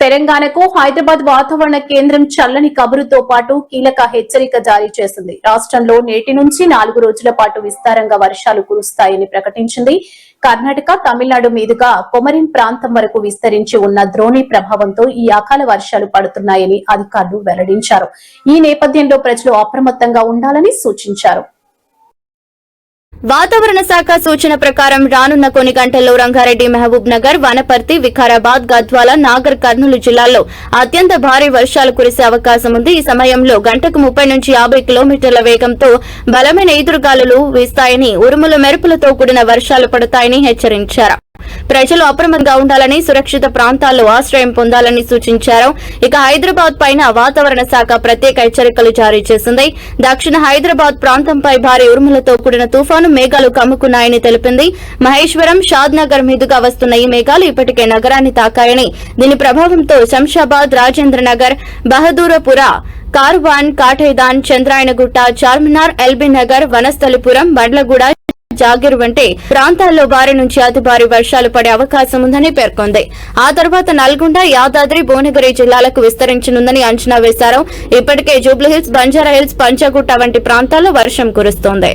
తెలంగాణకు హైదరాబాద్ వాతావరణ కేంద్రం చల్లని కబురుతో పాటు కీలక హెచ్చరిక జారీ చేసింది. రాష్ట్రంలో నేటి నుంచి 4 రోజుల పాటు విస్తారంగా వర్షాలు కురుస్తాయని ప్రకటించింది. కర్ణాటక, తమిళనాడు మీదుగా కొమరిన్ ప్రాంతం వరకు విస్తరించి ఉన్న ద్రోణి ప్రభావంతో ఈ అకాల వర్షాలు పడుతున్నాయని అధికారులు వెల్లడించారు. ఈ నేపథ్యంలో ప్రజలు అప్రమత్తంగా ఉండాలని సూచించారు. వాతావరణ శాఖ సూచన ప్రకారం రానున్న కొన్ని గంటల్లో రంగారెడ్డి, మహబూబ్ నగర్, వనపర్తి, వికారాబాద్, గద్వాల, నాగర్ కర్నూలు జిల్లాల్లో అత్యంత భారీ వర్షాలు కురిసే అవకాశం ఉంది. ఈ సమయంలో గంటకు 30 నుంచి 50 కిలోమీటర్ల వేగంతో బలమైన ఈదురుగాలులు వీస్తాయని, ఉరుముల మెరుపులతో కూడిన వర్షాలు పడతాయని హెచ్చరించారు. ప్రజలు అప్రమత్తంగా ఉండాలని, సురక్షిత ప్రాంతాల్లో ఆశ్రయం పొందాలని సూచించారు. ఇక హైదరాబాద్ పైన వాతావరణ శాఖ ప్రత్యేక హెచ్చరికలు జారీ చేసింది. దక్షిణ హైదరాబాద్ ప్రాంతంపై భారీ ఉరుములతో కూడిన తుఫాను మేఘాలు కమ్ముకున్నాయని తెలిపింది. మహేశ్వరం, షాద్ నగర్ మీదుగా వస్తున్న ఈ మేఘాలు ఇప్పటికే నగరాన్ని తాకాయని, దీని ప్రభావంతో శంషాబాద్, రాజేంద్ర నగర్, బహదూరపుర, కార్వాన్, కాటైదాన్, చంద్రాయనగుట్ట, చార్మినార్, ఎల్బీ నగర్, వనస్థలిపురం, బండ్లగూడ, జాగిర్ వంటి ప్రాంతాల్లో భారీ నుంచి అతి భారీ వర్షాలు పడే అవకాశం ఉందని పేర్కొంది. ఆ తర్వాత నల్గొండ, యాదాద్రి, భువనగిరి జిల్లాలకు విస్తరించనుందని అంచనా వేశారు. ఇప్పటికే జూబ్లీహిల్స్, బంజారాహిల్స్, పంచగుట్ట వంటి ప్రాంతాల్లో వర్షం కురుస్తోంది.